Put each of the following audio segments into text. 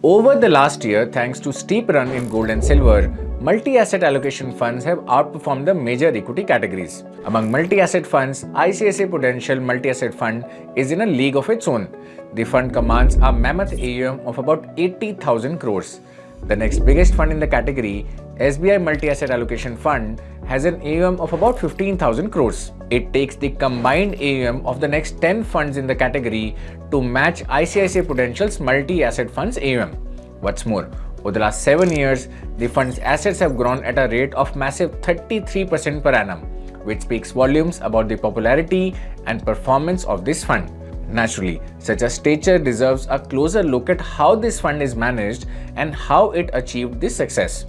Over the last year, thanks to steep run in gold and silver, multi-asset allocation funds have outperformed the major equity categories. Among multi-asset funds, ICICI Prudential Multi-Asset Fund is in a league of its own. The fund commands a mammoth AUM of about 80,000 crores. The next biggest fund in the category, SBI Multi-Asset Allocation Fund, has an AUM of about 15,000 crores. It takes the combined AUM of the next 10 funds in the category to match ICICI Prudential's multi-asset funds AUM. What's more, over the last 7 years, the fund's assets have grown at a rate of massive 33% per annum, which speaks volumes about the popularity and performance of this fund. Naturally, such a stature deserves a closer look at how this fund is managed and how it achieved this success.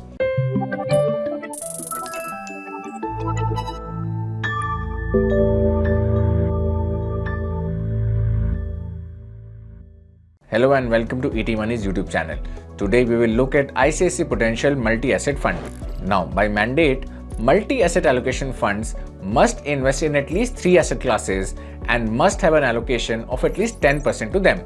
Hello and welcome to ET Money's YouTube channel. Today we will look at ICICI Prudential Multi-Asset Fund. Now, by mandate, multi-asset allocation funds must invest in at least 3 asset classes and must have an allocation of at least 10% to them.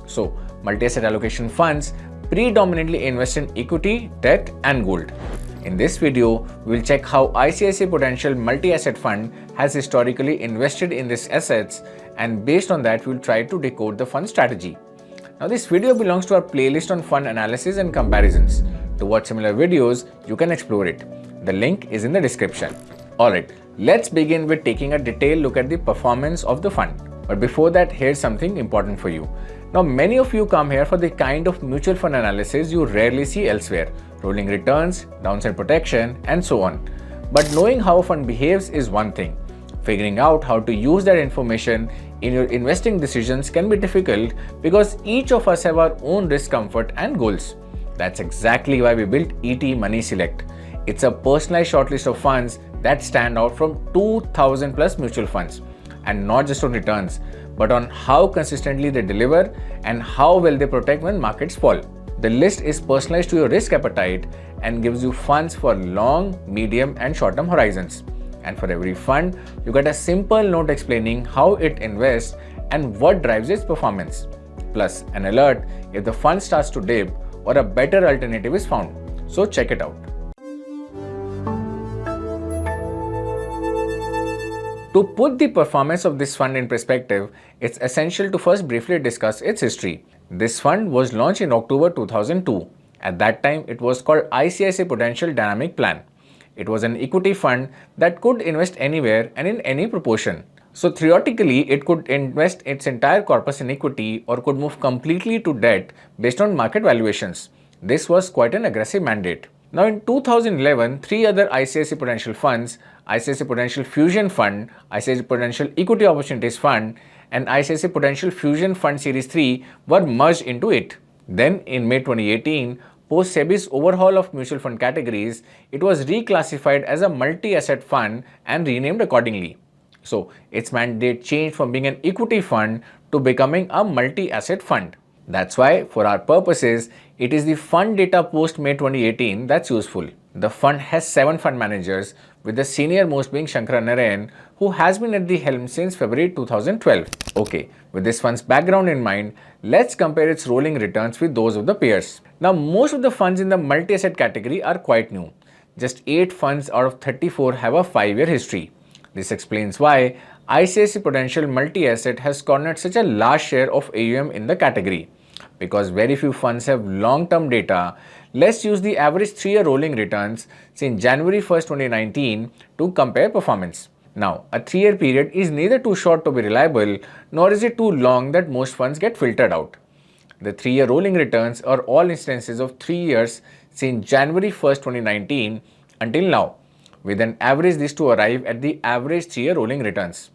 So, multi-asset allocation funds predominantly invest in equity, debt and gold. In this video, we will check how ICICI Prudential Multi-Asset Fund has historically invested in these assets, and based on that, we will try to decode the fund strategy. Now, this video belongs to our playlist on fund analysis and comparisons. To watch similar videos, you can explore it. The link is in the description. Alright, let's begin with taking a detailed look at the performance of the fund. But before that, here's something important for you. Now, many of you come here for the kind of mutual fund analysis you rarely see elsewhere: rolling returns, downside protection, and so on. But knowing how a fund behaves is one thing. Figuring out how to use that information in your investing decisions can be difficult because each of us have our own risk comfort and goals. That's exactly why we built ET Money Select. It's a personalized shortlist of funds that stand out from 2,000 plus mutual funds, and not just on returns, but on how consistently they deliver and how well they protect when markets fall. The list is personalized to your risk appetite and gives you funds for long, medium, and short-term horizons. And for every fund, you get a simple note explaining how it invests and what drives its performance. Plus, an alert if the fund starts to dip or a better alternative is found. So check it out. To put the performance of this fund in perspective, it's essential to first briefly discuss its history. This fund was launched in October 2002. At that time, it was called ICICI Prudential Dynamic Plan. It was an equity fund that could invest anywhere and in any proportion. So theoretically, it could invest its entire corpus in equity or could move completely to debt based on market valuations. This was quite an aggressive mandate. Now, in 2011, 3 other ICICI Prudential funds, ICICI Prudential Fusion Fund, ICICI Prudential Equity Opportunities Fund, and ICICI Prudential Fusion Fund Series 3 were merged into it. Then, in May 2018, post SEBI's overhaul of mutual fund categories, it was reclassified as a multi-asset fund and renamed accordingly. So, its mandate changed from being an equity fund to becoming a multi-asset fund. That's why, for our purposes, it is the fund data post May 2018 that's useful. The fund has 7 fund managers, with the senior most being Shankara Narayan, who has been at the helm since February 2012. Okay, with this fund's background in mind, let's compare its rolling returns with those of the peers. Now, most of the funds in the multi-asset category are quite new. Just 8 funds out of 34 have a 5-year history. This explains why ICICI Prudential Multi-Asset has cornered such a large share of AUM in the category. Because very few funds have long-term data, let's use the average 3-year rolling returns since January 1st, 2019 to compare performance. Now, a 3-year period is neither too short to be reliable, nor is it too long that most funds get filtered out. The 3-year rolling returns are all instances of 3 years since January 1st, 2019 until now. We then average this to arrive at the average 3-year rolling returns.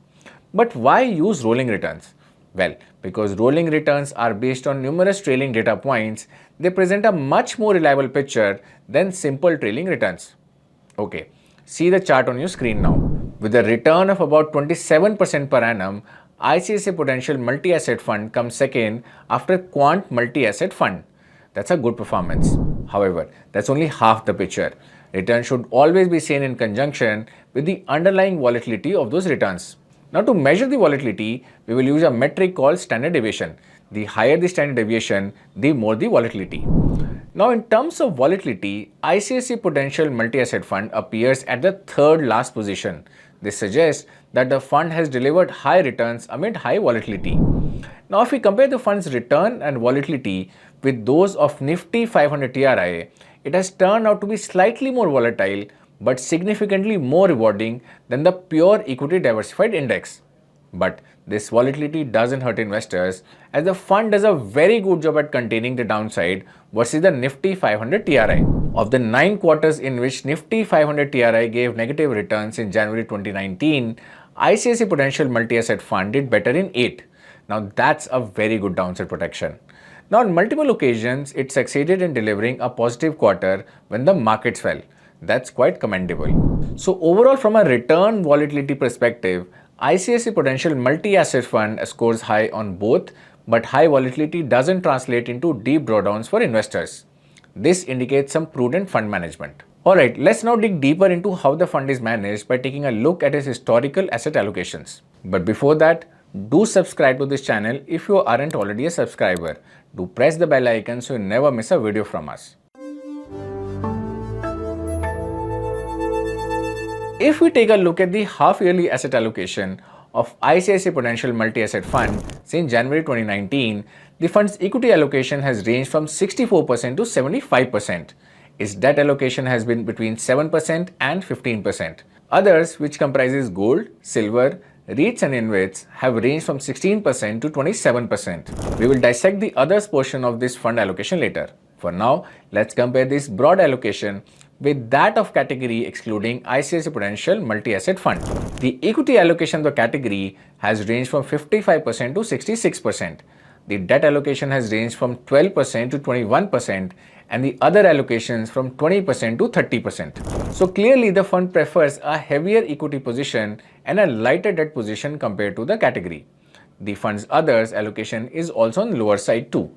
But why use rolling returns? Well, because rolling returns are based on numerous trailing data points, they present a much more reliable picture than simple trailing returns. Okay, see the chart on your screen now. With a return of about 27% per annum, ICICI Prudential Multi-Asset Fund comes second after Quant Multi-Asset Fund. That's a good performance. However, that's only half the picture. Returns should always be seen in conjunction with the underlying volatility of those returns. Now, to measure the volatility, we will use a metric called standard deviation. The higher the standard deviation, the more the volatility. Now, in terms of volatility, ICICI Prudential Multi-Asset Fund appears at the third last position. This suggests that the fund has delivered high returns amid high volatility. Now, if we compare the fund's return and volatility with those of Nifty 500 TRI, it has turned out to be slightly more volatile but significantly more rewarding than the pure equity diversified index. But this volatility doesn't hurt investors, as the fund does a very good job at containing the downside versus the Nifty 500 TRI. Of the 9 quarters in which Nifty 500 TRI gave negative returns in January 2019, ICICI Prudential Multi-Asset Fund did better in 8. Now that's a very good downside protection. Now on multiple occasions, it succeeded in delivering a positive quarter when the markets fell. That's quite commendable. So overall, from a return volatility perspective, ICICI Prudential Multi-Asset Fund scores high on both, but high volatility doesn't translate into deep drawdowns for investors. This indicates some prudent fund management. Alright, let's now dig deeper into how the fund is managed by taking a look at its historical asset allocations. But before that, do subscribe to this channel if you aren't already a subscriber. Do press the bell icon so you never miss a video from us. If we take a look at the half-yearly asset allocation of ICICI Prudential Multi-Asset Fund since January 2019, the fund's equity allocation has ranged from 64% to 75%. Its debt allocation has been between 7% and 15%. Others, which comprises gold, silver, REITs and InvITs, have ranged from 16% to 27%. We will dissect the others portion of this fund allocation later. For now, let's compare this broad allocation with that of category excluding ICICI Prudential Multi-Asset Fund. The equity allocation of the category has ranged from 55% to 66%. The debt allocation has ranged from 12% to 21%, and the other allocations from 20% to 30%. So clearly the fund prefers a heavier equity position and a lighter debt position compared to the category. The fund's others allocation is also on the lower side too.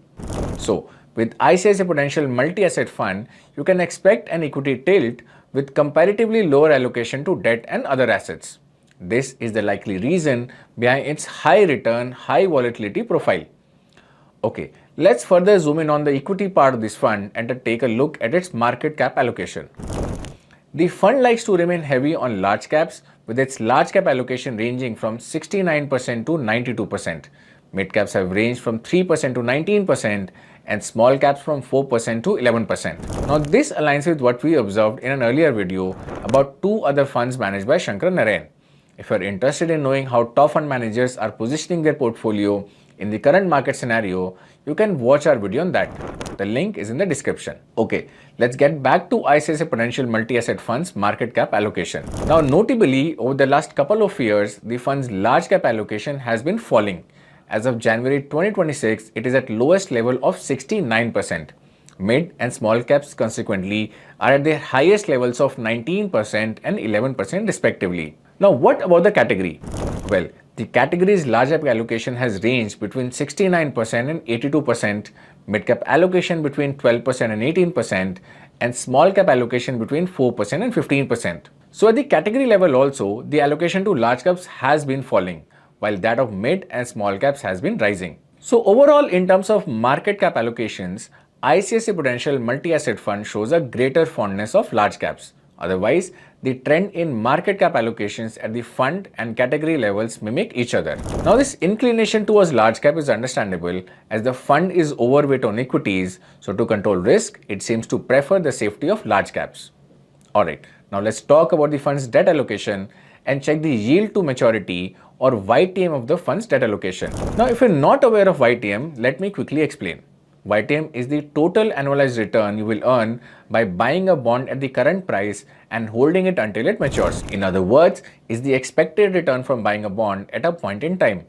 So with ICICI Prudential Multi-Asset Fund, you can expect an equity tilt with comparatively lower allocation to debt and other assets. This is the likely reason behind its high return, high volatility profile. Okay, let's further zoom in on the equity part of this fund and take a look at its market cap allocation. The fund likes to remain heavy on large caps, with its large cap allocation ranging from 69% to 92%. Mid caps have ranged from 3% to 19%, and small caps from 4% to 11%. Now this aligns with what we observed in an earlier video about 2 other funds managed by Shankar Narayan. If you are interested in knowing how top fund managers are positioning their portfolio in the current market scenario, you can watch our video on that. The link is in the description. Okay, let's get back to ICICI Prudential Multi-Asset Fund's market cap allocation. Now notably, over the last couple of years, the fund's large cap allocation has been falling. As of January 2026, it is at lowest level of 69%. Mid and small caps consequently are at their highest levels of 19% and 11% respectively. Now what about the category? Well, the category's large cap allocation has ranged between 69% and 82%, mid cap allocation between 12% and 18%, and small cap allocation between 4% and 15%. So at the category level also, the allocation to large caps has been falling, while that of mid and small caps has been rising. So overall, in terms of market cap allocations, ICICI Prudential Multi-Asset Fund shows a greater fondness of large caps. Otherwise, the trend in market cap allocations at the fund and category levels mimic each other. Now this inclination towards large cap is understandable as the fund is overweight on equities, so to control risk, it seems to prefer the safety of large caps. Alright, now let's talk about the fund's debt allocation and check the yield to maturity or YTM of the fund's debt allocation. Now if you're not aware of YTM, let me quickly explain. YTM is the total annualized return you will earn by buying a bond at the current price and holding it until it matures. In other words, is the expected return from buying a bond at a point in time.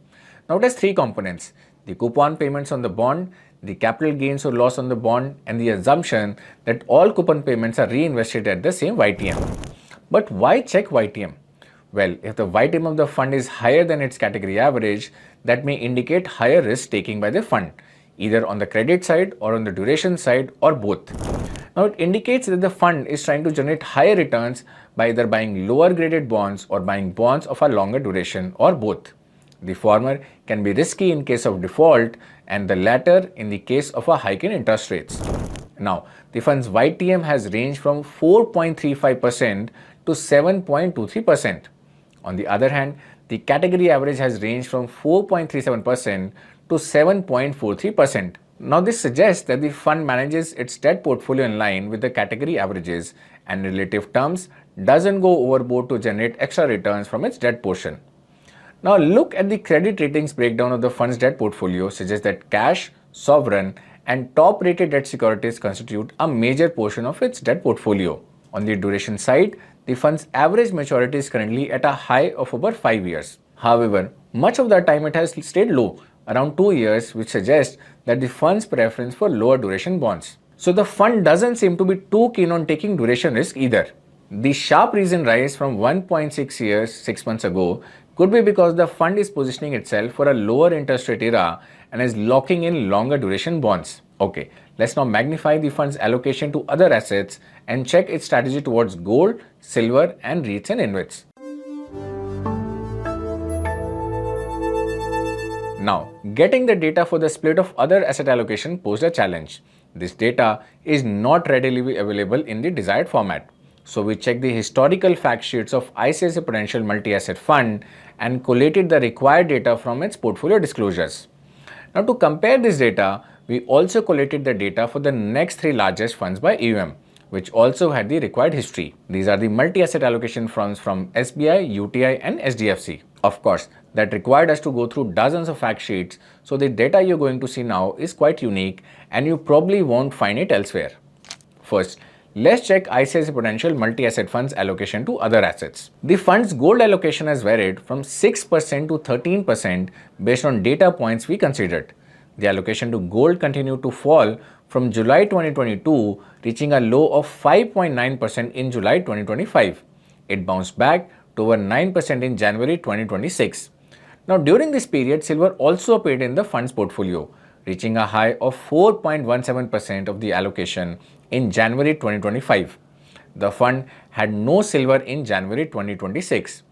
Now it has 3 components: the coupon payments on the bond, the capital gains or loss on the bond, and the assumption that all coupon payments are reinvested at the same YTM. But why check YTM? Well, if the YTM of the fund is higher than its category average, that may indicate higher risk taking by the fund, either on the credit side or on the duration side or both. Now it indicates that the fund is trying to generate higher returns by either buying lower graded bonds or buying bonds of a longer duration or both. The former can be risky in case of default and the latter in the case of a hike in interest rates. Now, the fund's YTM has ranged from 4.35% to 7.23%. On the other hand, the category average has ranged from 4.37% to 7.43%. Now, this suggests that the fund manages its debt portfolio in line with the category averages and in relative terms doesn't go overboard to generate extra returns from its debt portion. Now, look at the credit ratings breakdown of the fund's debt portfolio suggests that cash, sovereign, and top rated debt securities constitute a major portion of its debt portfolio. On the duration side, the fund's average maturity is currently at a high of over 5 years. However, much of that time it has stayed low, around 2 years, which suggests that the fund's preference for lower duration bonds. So the fund doesn't seem to be too keen on taking duration risk either. The sharp recent rise from 1.6 years 6 months ago could be because the fund is positioning itself for a lower interest rate era and is locking in longer duration bonds. Okay, let's now magnify the fund's allocation to other assets and check its strategy towards gold, silver, and REITs and InvITs. Now, getting the data for the split of other asset allocation posed a challenge. This data is not readily available in the desired format. So we checked the historical fact sheets of ICICI Prudential Multi-Asset Fund and collated the required data from its portfolio disclosures. Now, to compare this data, we also collated the data for the next 3 largest funds by AUM, which also had the required history. These are the multi-asset allocation funds from SBI, UTI, and SDFC. Of course, that required us to go through dozens of fact sheets, so the data you're going to see now is quite unique and you probably won't find it elsewhere. First, let's check ICICI Prudential Multi-Asset Fund's allocation to other assets. The fund's gold allocation has varied from 6% to 13% based on data points we considered. The allocation to gold continued to fall from July 2022, reaching a low of 5.9% in July 2025. It bounced back to over 9% in January 2026. Now, during this period, silver also appeared in the fund's portfolio, reaching a high of 4.17% of the allocation in January 2025. The fund had no silver in January 2026.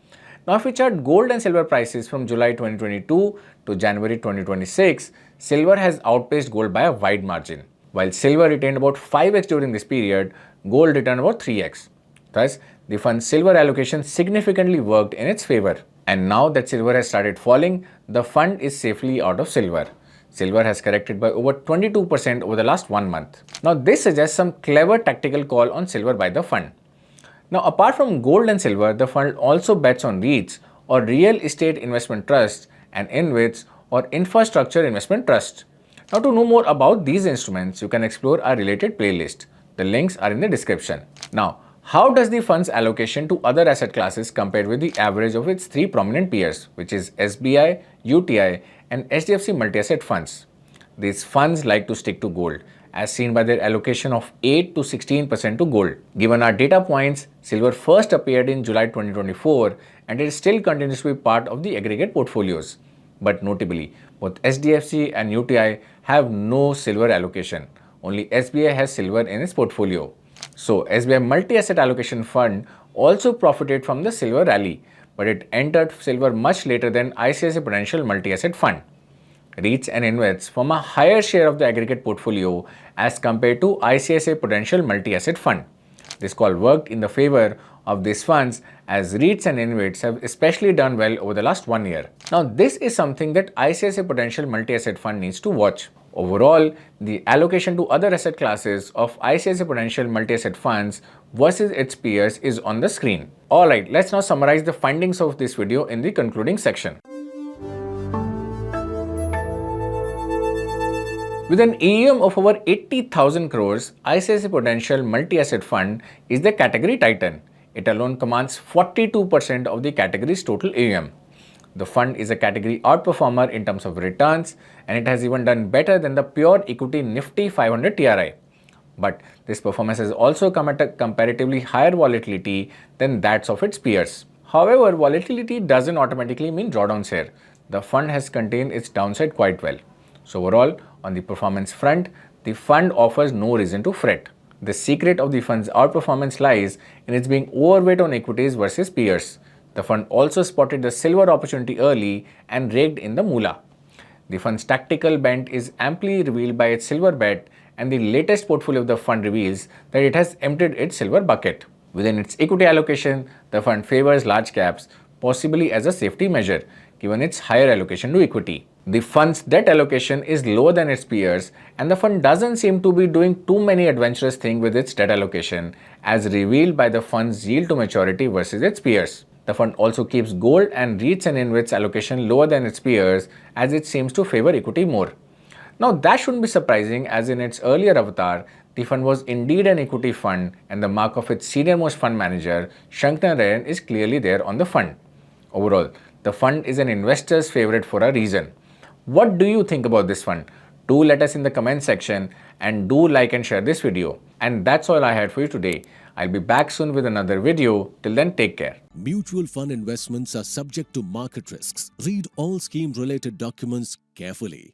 Now, if we chart gold and silver prices from July 2022 to January 2026, silver has outpaced gold by a wide margin. While silver retained about 5x during this period, gold returned about 3x. Thus, the fund's silver allocation significantly worked in its favor. And now that silver has started falling, the fund is safely out of silver. Silver has corrected by over 22% over the last 1 month. Now, this suggests some clever tactical call on silver by the fund. Now, apart from gold and silver, the fund also bets on REITs or real estate investment trusts and InvITs or infrastructure investment trusts. Now, to know more about these instruments, you can explore our related playlist. The links are in the description. Now, how does the fund's allocation to other asset classes compare with the average of its 3 prominent peers, which is SBI, UTI, and SDFC multi-asset funds? These funds like to stick to gold, as seen by their allocation of 8 to 16% to gold. Given our data points, silver first appeared in July 2024 and it still continues to be part of the aggregate portfolios. But notably, both SDFC and UTI have no silver allocation. Only SBI has silver in its portfolio. So, SBI Multi-Asset Allocation Fund also profited from the silver rally, but it entered silver much later than ICICI Prudential Multi-Asset Fund. REITs and InvITs form a higher share of the aggregate portfolio as compared to ICICI Prudential Multi-Asset Fund. This call worked in the favor of these funds as REITs and InvITs have especially done well over the last 1 year. Now, this is something that ICICI Prudential Multi-Asset Fund needs to watch. Overall, the allocation to other asset classes of ICICI Prudential Multi-Asset Funds versus its peers is on the screen. Alright, let's now summarize the findings of this video in the concluding section. With an AUM of over 80,000 crores, ICICI Prudential Multi-Asset Fund is the category titan. It alone commands 42% of the category's total AUM. The fund is a category outperformer in terms of returns, and it has even done better than the pure equity Nifty 500 TRI. But this performance has also come at a comparatively higher volatility than that of its peers. However, volatility doesn't automatically mean drawdowns here. The fund has contained its downside quite well. So overall, on the performance front, the fund offers no reason to fret. The secret of the fund's outperformance lies in its being overweight on equities versus peers. The fund also spotted the silver opportunity early and raked in the moolah. The fund's tactical bent is amply revealed by its silver bet, and the latest portfolio of the fund reveals that it has emptied its silver bucket. Within its equity allocation, the fund favors large caps, possibly as a safety measure, given its higher allocation to equity. The fund's debt allocation is lower than its peers, and the fund doesn't seem to be doing too many adventurous things with its debt allocation, as revealed by the fund's yield to maturity versus its peers. The fund also keeps gold and REITs and InvITs allocation lower than its peers, as it seems to favor equity more. Now that shouldn't be surprising, as in its earlier avatar, the fund was indeed an equity fund, and the mark of its senior-most fund manager, Shankar is clearly there on the fund. Overall, the fund is an investor's favorite for a reason. What do you think about this fund? Do let us in the comment section, and do like and share this video. And that's all I had for you today. I'll be back soon with another video. Till then, take care. Mutual fund investments are subject to market risks. Read all scheme-related documents carefully.